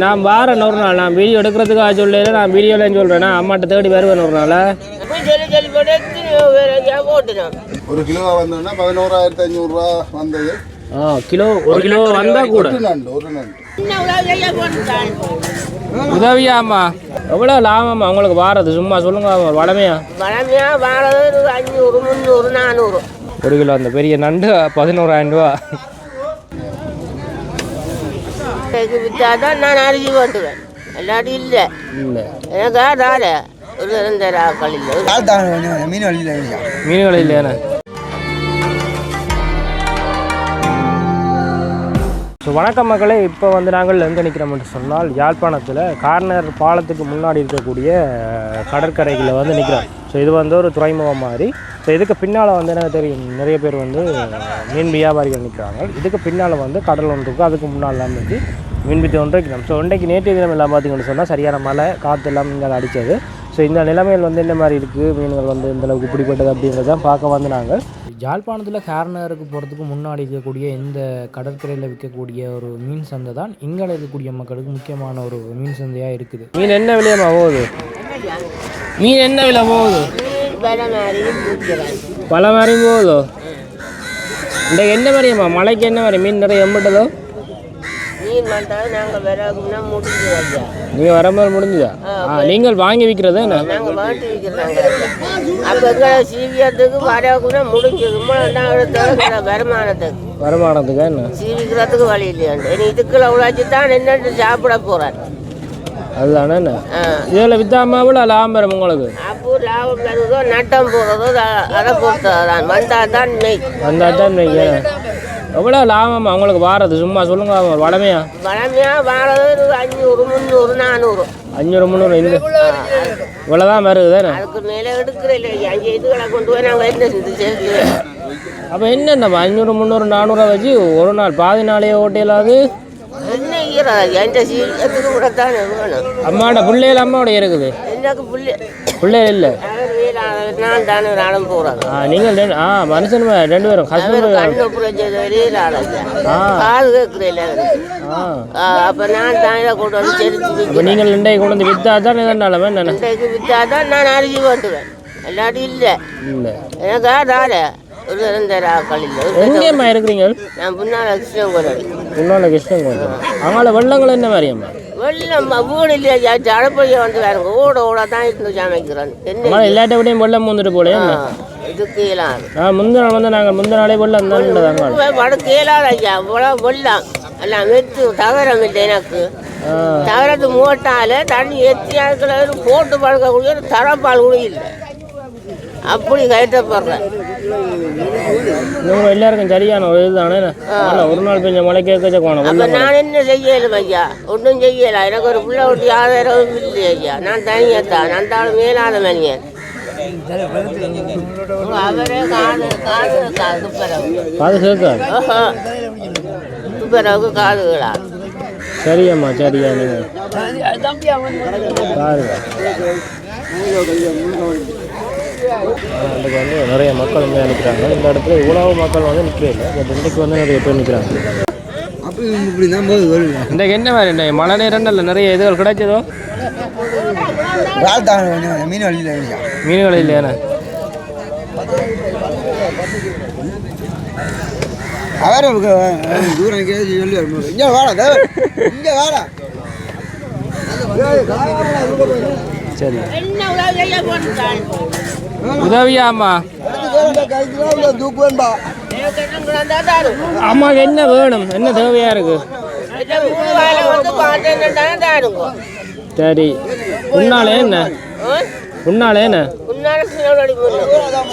நான் வாரேன் ஒரு நாள். நான் வீடியோ எடுக்கிறதுக்காக சொல்லல, நான் வீடியோலன்னு சொல்கிறேன். அம்மாட்ட தேடி வருவேன் ஒரு நாள். ஒரு கிலோ வந்தோன்னா 11,500 வந்தது. கிலோ ஒரு கிலோ வந்தால் கூட உதவியாம்மா எவ்வளோ லாபம்மா உங்களுக்கு வாரது? சும்மா சொல்லுங்க. வளமையா வாரது 500, 300, 400 ஒரு கிலோ. அந்த பெரிய நண்டு 11,000 ரூபா. விற்றாதான் நான் அரிசி போட்டுவேன். எல்லாரும் இல்லை இல்லை எனக்கு அதால ஒரு 2 ஆக்கள் இல்லை. மீன்கள் இல்லையாண்ணே. ஸோ வணக்கம் மக்களே. இப்போ வந்து நாங்கள் எங்கே நிற்கிறோம் என்று சொன்னால் யாழ்ப்பாணத்தில் கார்னர் பாலத்துக்கு முன்னாடி இருக்கக்கூடிய கடற்கரைகளில் வந்து நிற்கிறோம். ஸோ இது வந்து ஒரு துறைமுகம் மாதிரி. ஸோ இதுக்கு பின்னால் வந்து எனக்கு தெரியும் நிறைய பேர் வந்து மீன் வியாபாரிகள் நிற்கிறாங்க. இதுக்கு பின்னால் வந்து கடல் ஒன்று இருக்கும். அதுக்கு முன்னால் வந்து மீன்பிடி ஒன்று வைக்கணும். ஸோ இன்றைக்கு நேற்று தினம் எல்லாம் பார்த்திங்கன்னு சொன்னால் சரியான மழை காற்று எல்லாம் இங்கே அடித்தது. ஸோ இந்த நிலைமையில் வந்து இந்த மாதிரி இருக்குது, மீன்கள் வந்து இந்தளவுக்கு பிடிப்பட்டது அப்படின்றத பார்க்க வந்து நாங்கள் யாழ்ப்பாணத்தில் கார்னருக்கு போகிறதுக்கு முன்னாடி இருக்கக்கூடிய இந்த கடற்கரையில் விற்கக்கூடிய ஒரு மீன் சந்தை தான் இங்கே இருக்கக்கூடிய மக்களுக்கு முக்கியமான ஒரு மீன் சந்தையாக இருக்குது. மீன் என்ன விலையம்மா போகுது? மீன் என்ன விலை போகுது? பல மாதிரியும் போகுதோ? இந்த என்ன மாதிரியம்மா மழைக்கு என்ன மாதிரி மீன் நிறைய எம்பிட்டதோ? மீன் வந்தாலும் நாங்கள் வரக்குன்னா முடிஞ்சு. நீங்கள் வரும்போது முடிஞ்சுதா? நீங்கள் வாங்கி விற்கிறதா? நாங்கள் வாங்கி விற்கிறாங்க. அப்போ எங்களை சீவியத்துக்கு வரக்குன்னா முடிஞ்சது. வருமானத்துக்கு என்ன சீவிக்கிறதுக்கு வழி இல்லையாண்டு இதுக்குள்ள உழைச்சி தான் என்னென்று சாப்பிட போகிறேன். அதுதானே என்ன இதில் வித்தாமாவில் லாபம் பெறும் உங்களுக்கு? அப்போ லாபம் பெறுவதோ நட்டம் போகிறதோ அதை பொறுத்ததான். வந்தால் தான் நெய். வந்தால் தான் நெய். எவ்வளோ லாபம் அவங்களுக்கு வாரது? சும்மா சொல்லுங்க. வளமையா வாரது 500, 300, 400. 500, 300 இந்த இவ்வளோதான் வருது தானே? அதுக்கு மேலே எடுக்கிற இல்லை. 5 இதுகளை கொண்டு போய் நாங்கள் என்ன செஞ்சு அப்போ என்னென்னப்பா 500, 300, 400 வச்சு ஒரு நாள் பாதி நாளையே ஓட்டையிலாது என்ன எந்த சீரியத்துக்கு கூட தானே வேணும். அம்மாவோட பிள்ளைகள் அம்மாவோட இருக்குது. எனக்கு பிள்ளைகள் இல்லை. நான் தானே நானும் போகிறேன். நீங்கள் மனுஷன் 2 பேரும் காது கேட்குறேன். அப்போ நான் தானே கொண்டு வந்து செலுத்தி நீங்கள் 2 கொண்டு வந்து விற்றா தான் இதனால விற்றா தான் நான் அரிசி போட்டுவேன். எல்லாரும் இல்லை இல்லை எனக்கு அதால ஒரு 2 ஆக்கள் இல்லை. எங்கேம்மா இருக்கிறீங்க? நான் முன்னால் கிருஷ்ணன் கிருஷ்ணன் அவங்கள வெள்ளங்கள் என்ன மாதிரியம்மா? வெள்ளம் வீடு இல்லையா ஜடப்படியை வந்து வேறுங்க ஓட தான் இருந்து சமைக்கிறேன். என்ன எல்லாட்ட விடையும் வெள்ளம் வந்துட்டு போல இதுக்கு இயலாது. முந்தின நாள் வந்து நாங்கள் முந்தின நாளே வெள்ளம் தான் வடக்கு இயலாது ஐயா. இவ்வளோ வெள்ளம் எல்லாம் வெத்து தகரம் இல்லை. எனக்கு தகரத்து மூட்டால தண்ணி எத்தியாக்களை போட்டு பழக்கக்கூடிய ஒரு தரப்பால் கூட இல்லை. அப்படி கயட்டப்படுறேன். நீங்கள் எல்லாருக்கும் சரியான ஒரு இதுதானே. ஒரு நாள் பெஞ்ச மழை கேட்க போனோம். அப்போ நான் என்ன செய்யலும் ஐயா? ஒன்றும் செய்யலாம். எனக்கு ஒரு பிள்ளை ஒட்டி ஆதாரம் இல்லை ஐயா. நான் தனியத்தான். நான் தாலும் மேலாத மனிதன். அவரே காது கேட்காது. துப்புரவுக்கு காதுகளா? சரியம்மா சரியா. நீங்கள் பாருங்க அதுக்கு வந்து நிறைய மக்கள் வந்து நிற்கிறாங்க. இந்த இடத்துல இவ்வளவு மக்கள் வந்து நிற்கிறே இல்லை. பட் இன்றைக்கு வந்து நிறைய பேர் நிற்கிறாங்க. இன்றைக்கு என்ன மாதிரி இந்த மழை நேரங்களில் நிறைய இதுகள் கிடைச்சதோ? மீன்கள் இல்லையாண்ணே? சரி உதவியாம்மா அம்மாவுக்கு என்ன வேணும்? என்ன தேவையா இருக்கு? சரி உன்னாலே என்ன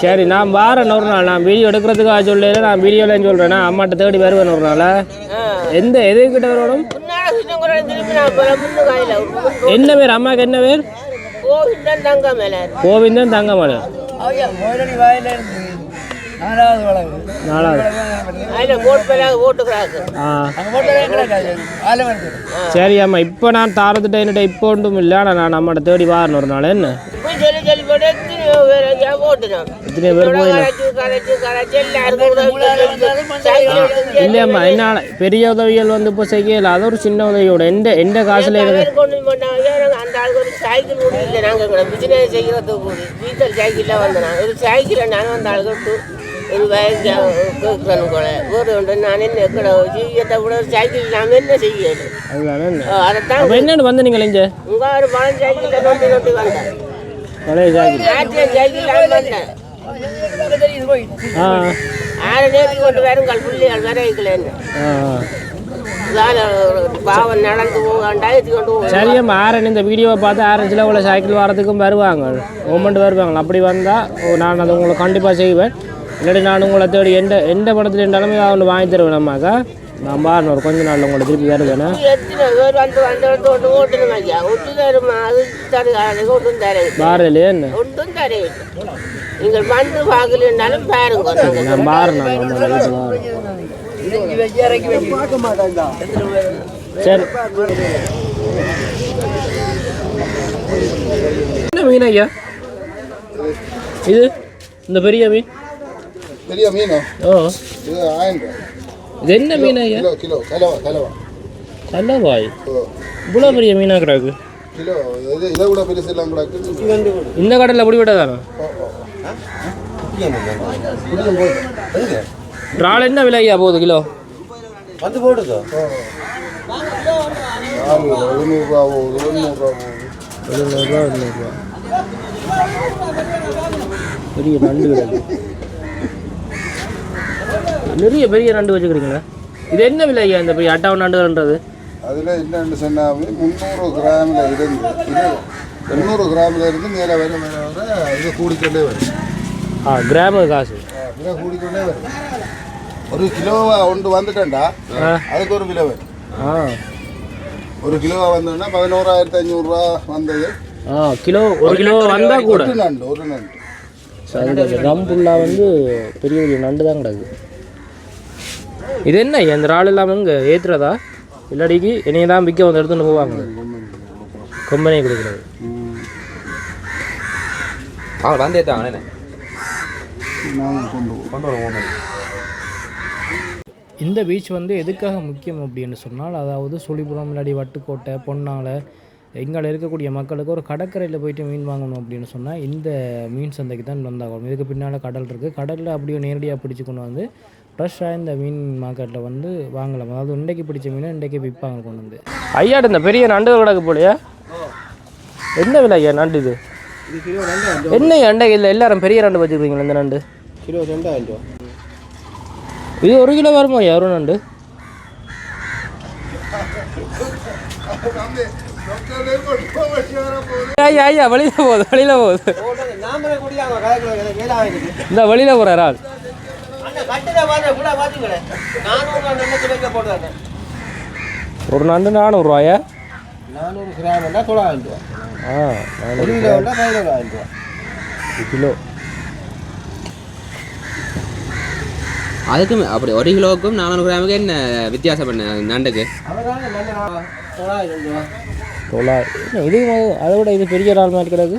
சரி நான் வாரேன் ஒரு நாள். நான் வீடியோ எடுக்கிறதுக்காக சொல்லல, நான் வீடியோலன்னு சொல்கிறேன். அம்மாட்ட தேடி வருவேன் ஒரு நாள். எந்த எதுக்கிட்ட வரணும்? என்ன பேர் அம்மாவுக்கு? என்ன பேர்? கோவிந்தன் தங்கமலை. 4வது சரி அம்மா. இப்போ நான் தாரத்துட்ட என்னட்ட இப்போ ஒன்றும் இல்லை. ஆனால் நான் நம்மகிட்ட தேடி வாரணும் ஒரு நாள். என்ன ஓட்டுனோம். எத்தனை பேர் போயில கரைச்சு எல்லாருக்கும் சைக்கிள் எடுத்து இல்லையம்மா என்ன பெரிய உதவிகள் வந்து இப்போ செய்யல, அது ஒரு சின்ன உதவியோட எந்த காசுல இருக்கு கொண்டு போட்டாங்க. அந்த ஆளுக்கு ஒரு சைக்கிள் கூட இல்லை. நாங்கள் பிசினஸ் செய்கிறதுக்கு கூட டீசல் சைக்கிளில் வந்தேன். ஒரு சைக்கிளை நான் அந்த ஆளுக்கு ஒரு வயசு கேட்கணும் கூட ஒரு ஒன்று நான் என்ன எக்கட ஜீவியத்தை கூட ஒரு சைக்கிள் நாங்கள் என்ன செய்யணும். அதைத்தான் என்னென்னு வந்து நீங்கள் இங்கே உங்கள் ஒரு பழைய சைக்கிளில் நோட்டி நோட்டி வந்தேன். பழைய சைக்கிள் ஆற்றிய சைக்கிள் நான் வந்தேன். ஆ 6 நேரத்துக்கு கொண்டு வருங்கள் பிள்ளைகள் வரைக்கலன்னு பாவம் நடந்து போகாண்டா எத்தி கொண்டு போவோம். சரியா ஆரன் இந்த வீடியோவை பார்த்து ஆரஞ்சில் உள்ள சைக்கிள் வரதுக்கும் வருவாங்க, மூமெண்ட் வருவாங்க. அப்படி வந்தால் நான் அதை உங்களை கண்டிப்பாக செய்வேன். இல்லாட்டி நான் உங்களை தேடி எந்த படத்தில் இருந்தாலுமே அவனை வாங்கி தருவேன். நம்மாக்கா நான் பாருங்க ஒரு கொஞ்ச நாளில் உங்களை திருப்பி வருவேண்ணா. எத்தனை பேர் வந்து வந்து ஓட்டணும் ஐயா. ஒட்டு தருமா அது தருகாது ஒட்டும் தரேன் பாரலையே என்ன ஒன்றும் தரேன். நீங்கள் வந்து பார்க்கலன்னாலும் பாருங்க. நான் பாருண்ணா சரி. என்ன மீன் ஐயா இது? இந்த பெரிய மீன் பெரிய மீனா? ஓ இது 1000 ரூபாய். இது என்ன மீன் ஐயா? கிலோ கலவா கல்லவாய். இவ்வளோ பெரிய மீனாக கிடக்கு. கிலோ இது இதை விட பெருசு எல்லாம் கிடக்கு. இந்த கடையில் அப்படி விட்டதானே? இறால் என்ன விலை ஐயா போகுது கிலோ? வந்து போடுதோ 700 ரூபா போகுது, 200 ரூபா போகுது. 700 ரூபா 200 ரூபா. பெரிய நண்டு கிடக்கு. நிறைய பெரிய நண்டு வச்சுக்கிறீங்களா? இது என்ன விலை ஐயா இந்த பெரிய அட்டாவை நண்டுன்றது? அதில் என்னென்னு சொன்னாவே 300 கிராமில் இருந்து 300 கிராமில் இருந்து மேலே வர இது கூடிக்கொண்டே வரும். கிராம காசு விலை கூடிக்கொண்டே வரும். ஒரு கிலோவா ஒன்று வந்துட்டேன்டா அதுக்கு ஒரு விலை வரும். ஒரு கிலோவா வந்தோன்னா 11,500 ரூபா வந்தது. கிலோ ஒரு கிலோ வந்தால் கூட ஒரு நண்டு ரம் ஃபுல்லாக வந்து பெரிய பெரிய நண்டு தான் கிடக்கு. இது என்ன இந்த இறால் இல்லாமல் இங்கே ஏற்றுறதா இல்லாடிக்கு என்னைய தான் விற்க வந்து எடுத்துன்னு போவாங்க, கொம்பனே கொடுக்குறது. வந்து ஏற்றாங்க இந்த பீச் வந்து எதுக்காக முக்கியம் அப்படின்னு சொன்னால், அதாவது சுழிபுரம் இல்லாடி வட்டுக்கோட்டை பொன்னாலை எங்களை இருக்கக்கூடிய மக்களுக்கு ஒரு கடற்கரையில் போயிட்டு மீன் வாங்கணும் அப்படின்னு சொன்னால் இந்த மீன் சந்தைக்கு தான் வந்தாகணும். இதுக்கு பின்னால் கடல் இருக்குது. கடலில் அப்படியே நேரடியாக பிடிச்சி கொண்டு வந்து ஃப்ரெஷ்ஷாக இந்த மீன் மார்க்கெட்டில் வந்து வாங்கலாம். அதாவது இன்றைக்கு பிடிச்ச மீனை இன்றைக்கே விற்பாங்க கொண்டு வந்து. ஐயாட்டு இந்த பெரிய நண்டு கிடக்கு போலையா? என்ன விலை ஐயா நண்டு இது? என்ன அண்டை இல்லை எல்லாரும் பெரிய நண்டு வச்சுருக்கீங்களா? இந்த நண்டு கிலோ 2000 ரூபா. இது 1 கிலோ வருமா ஐயா ஒரு நண்டு? ஐயா ஐயா வெளியில் போகுது இந்த வெளியில் போகிற ஆள் ஒரு நண்டு 400 ரூபாயா? 400 கிராம்னா 900 ரூபா. 400 கிலோன்னா 11,000 ரூபா கிலோ. அதுக்கு அப்படி 1 கிலோவுக்கும் 400 கிராமுக்கு என்ன வித்தியாசம் பண்ண நண்டுக்கு? 900. இது அதை விட இது பெரிய இறால் மாதிரி கிடக்கு.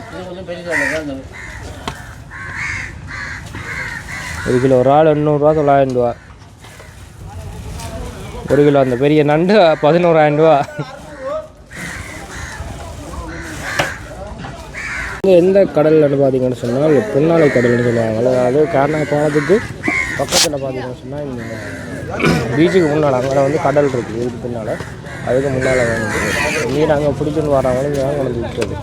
1 கிலோ இறால் 800 ரூபா 900 ரூபா. 1 கிலோ அந்த பெரிய நண்டு 11,000 ரூபா. எந்த கடல்னு பார்த்தீங்கன்னு சொன்னால் பொன்னாலை கடல்னு சொல்லுவாங்க. அது காரணம் போனதுக்கு பக்கத்தில் பார்த்தீங்கன்னு சொன்னால் இந்த பீச்சுக்கு முன்னால் அங்கே வந்து கடல் இருக்குது. இதுக்கு பின்னால் அதுக்கு முன்னால் வந்து மீன் அங்கே பிடிச்சின்னு வரவங்களும் இங்கே கொண்டு விட்டுறது.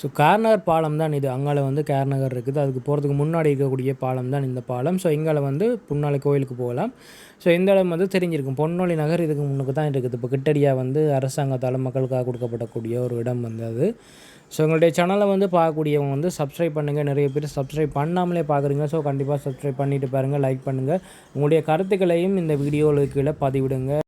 ஸோ கார்நகர் பாலம் தான் இது. அங்கால வந்து கார்நகர் இருக்குது. அதுக்கு போகிறதுக்கு முன்னாடி இருக்கக்கூடிய பாலம் தான் இந்த பாலம். ஸோ இங்கால வந்து பொன்னாலை கோயிலுக்கு போகலாம். ஸோ இந்த இடம் வந்து தெரிஞ்சிருக்கும். பொன்னொழி நகர் இதுக்கு முன்னுக்கு தான் இருக்குது. இப்போ கிட்டடியாக வந்து அரசாங்கத்தால் மக்களுக்காக கொடுக்கப்படக்கூடிய ஒரு இடம் வந்து அது. ஸோ எங்களுடைய சேனலை வந்து பார்க்கக்கூடியவங்க வந்து சப்ஸ்கிரைப் பண்ணுங்கள். நிறைய பேர் சப்ஸ்கிரைப் பண்ணாமலே பார்க்குறீங்க. ஸோ கண்டிப்பாக சப்ஸ்கிரைப் பண்ணிவிட்டு பாருங்கள், லைக் பண்ணுங்கள். உங்களுடைய கருத்துக்களையும் இந்த வீடியோவுக்கு கீழே பதிவிடுங்க.